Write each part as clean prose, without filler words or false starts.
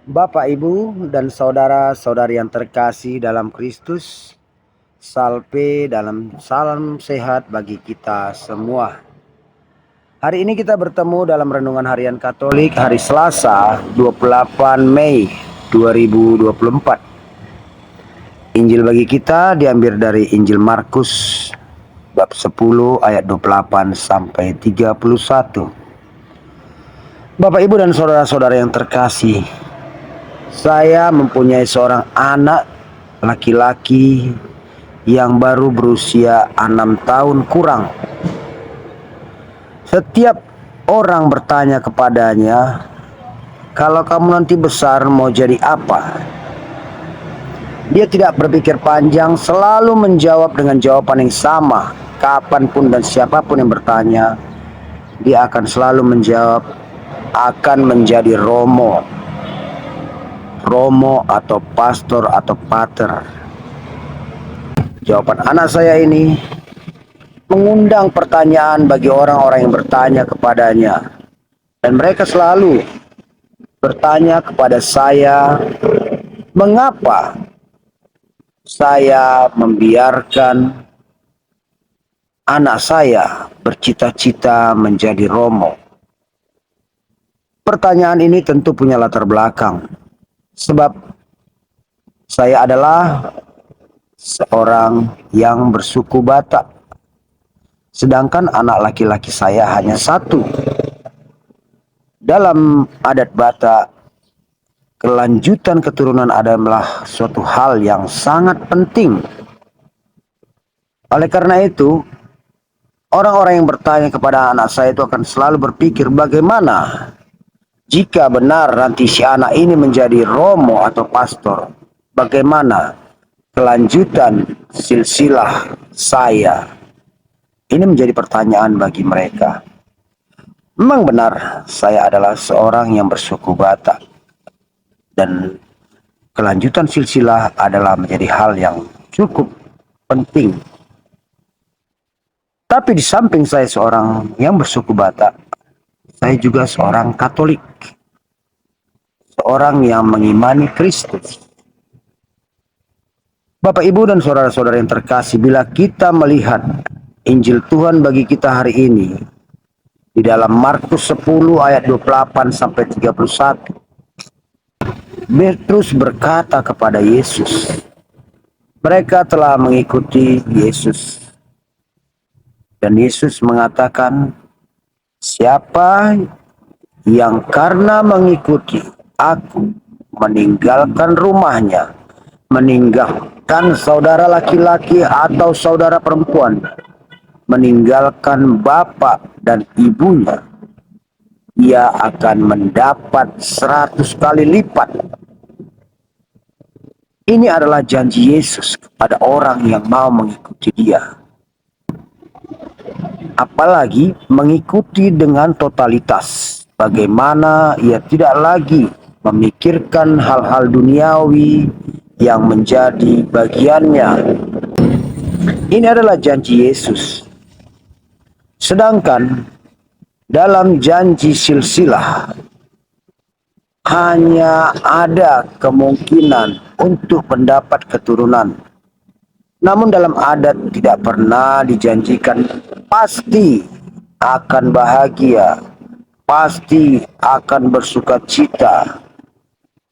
Bapak, Ibu, dan saudara-saudari yang terkasih dalam Kristus, salve dalam salam sehat bagi kita semua. Hari ini kita bertemu dalam Renungan Harian Katolik hari Selasa 28 Mei 2024. Injil bagi kita diambil dari Injil Markus bab 10 ayat 28 sampai 31. Bapak, Ibu, dan saudara-saudara yang terkasih, saya mempunyai seorang anak laki-laki yang baru berusia 6 tahun kurang. Setiap orang bertanya kepadanya, "Kalau kamu nanti besar mau jadi apa?" Dia tidak berpikir panjang, selalu menjawab dengan jawaban yang sama. Kapanpun dan siapapun yang bertanya, dia akan selalu menjawab, akan menjadi romo atau pastor atau pater. Jawaban anak saya ini mengundang pertanyaan bagi orang-orang yang bertanya kepadanya. Dan mereka selalu bertanya kepada saya, mengapa saya membiarkan anak saya bercita-cita menjadi romo. Pertanyaan ini tentu punya latar belakang. Sebab saya adalah seorang yang bersuku Batak. Sedangkan anak laki-laki saya hanya satu. Dalam adat Batak, kelanjutan keturunan adalah suatu hal yang sangat penting. Oleh karena itu, orang-orang yang bertanya kepada anak saya itu akan selalu berpikir, bagaimana jika benar nanti si anak ini menjadi romo atau pastor? Bagaimana kelanjutan silsilah saya? Ini menjadi pertanyaan bagi mereka. Memang benar saya adalah seorang yang bersuku Batak. Dan kelanjutan silsilah adalah menjadi hal yang cukup penting. Tapi di samping saya seorang yang bersuku Batak, saya juga seorang Katolik. Seorang yang mengimani Kristus. Bapak, Ibu, dan saudara-saudara yang terkasih, bila kita melihat Injil Tuhan bagi kita hari ini, di dalam Markus 10 ayat 28 sampai 31, Petrus berkata kepada Yesus, mereka telah mengikuti Yesus. Dan Yesus mengatakan, siapa yang karena mengikuti aku meninggalkan rumahnya, meninggalkan saudara laki-laki atau saudara perempuan, meninggalkan bapak dan ibunya, ia akan mendapat 100 kali lipat. Ini adalah janji Yesus kepada orang yang mau mengikuti Dia. Apalagi mengikuti dengan totalitas. Bagaimana ia tidak lagi memikirkan hal-hal duniawi yang menjadi bagiannya. Ini adalah janji Yesus. Sedangkan dalam janji silsilah, hanya ada kemungkinan untuk mendapat keturunan. Namun dalam adat tidak pernah dijanjikan pasti akan bahagia, pasti akan bersuka cita,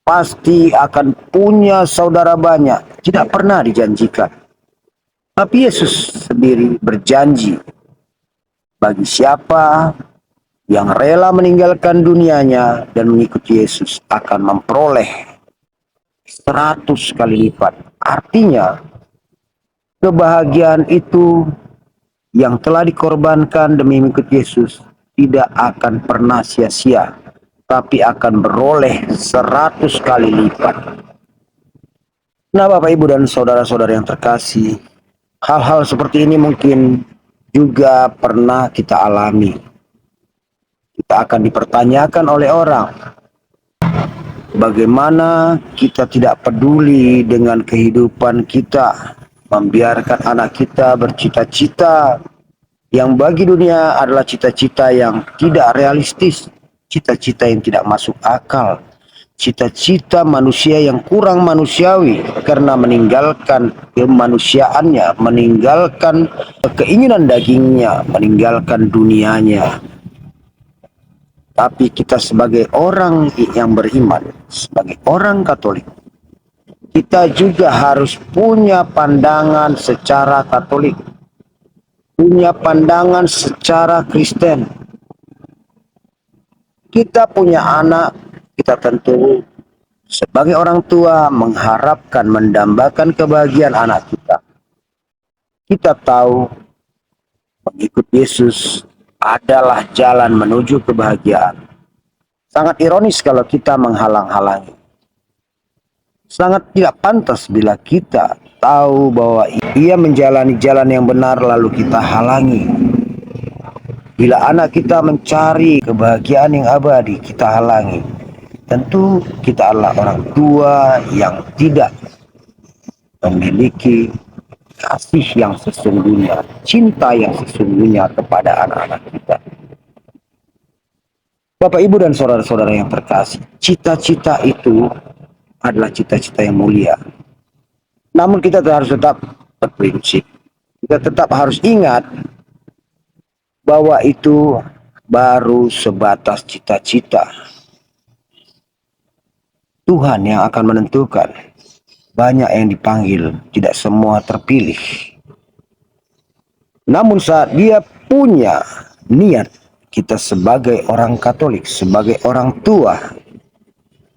pasti akan punya saudara banyak. Tidak pernah dijanjikan. Tapi Yesus sendiri berjanji, bagi siapa yang rela meninggalkan dunianya dan mengikuti Yesus akan memperoleh 100 kali lipat. Artinya, kebahagiaan itu yang telah dikorbankan demi mengikuti Yesus tidak akan pernah sia-sia, tapi akan beroleh 100 kali lipat. Nah, Bapak, Ibu, dan saudara-saudara yang terkasih, hal-hal seperti ini mungkin juga pernah kita alami. Kita akan dipertanyakan oleh orang, bagaimana kita tidak peduli dengan kehidupan kita, membiarkan anak kita bercita-cita yang bagi dunia adalah cita-cita yang tidak realistis, cita-cita yang tidak masuk akal, cita-cita manusia yang kurang manusiawi karena meninggalkan kemanusiaannya, meninggalkan keinginan dagingnya, meninggalkan dunianya. Tapi kita sebagai orang yang beriman, sebagai orang Katolik, kita juga harus punya pandangan secara Katolik, punya pandangan secara Kristen. Kita punya anak, kita tentu sebagai orang tua mengharapkan, mendambakan kebahagiaan anak kita. Kita tahu mengikut Yesus adalah jalan menuju kebahagiaan. Sangat ironis kalau kita menghalang-halangi. Sangat tidak pantas bila kita tahu bahwa ia menjalani jalan yang benar lalu kita halangi. Bila anak kita mencari kebahagiaan yang abadi, kita halangi. Tentu kita adalah orang tua yang tidak memiliki kasih yang sesungguhnya, cinta yang sesungguhnya kepada anak-anak kita. Bapak, Ibu, dan saudara-saudara yang terkasih, cita-cita itu adalah cita-cita yang mulia. Namun kita harus tetap berprinsip. Kita tetap harus ingat bahwa itu baru sebatas cita-cita. Tuhan yang akan menentukan. Banyak yang dipanggil, tidak semua terpilih. Namun saat dia punya niat, kita sebagai orang Katolik, sebagai orang tua,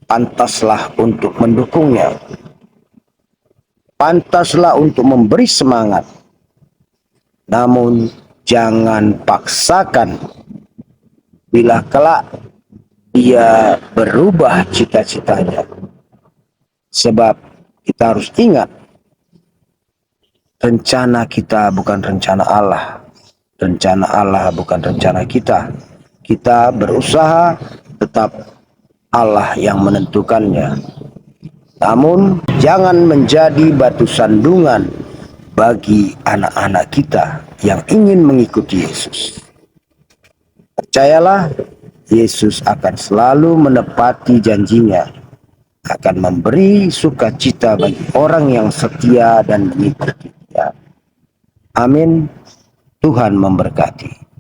pantaslah untuk mendukungnya. Pantaslah untuk memberi semangat. Namun jangan paksakan bila kelak dia berubah cita-citanya. Sebab kita harus ingat, rencana kita bukan rencana Allah. Rencana Allah bukan rencana kita. Kita berusaha, tetap Allah yang menentukannya. Namun jangan menjadi batu sandungan bagi anak-anak kita yang ingin mengikuti Yesus. Percayalah, Yesus akan selalu menepati janjinya, akan memberi sukacita bagi orang yang setia dan mengikuti Dia. Amin. Tuhan memberkati.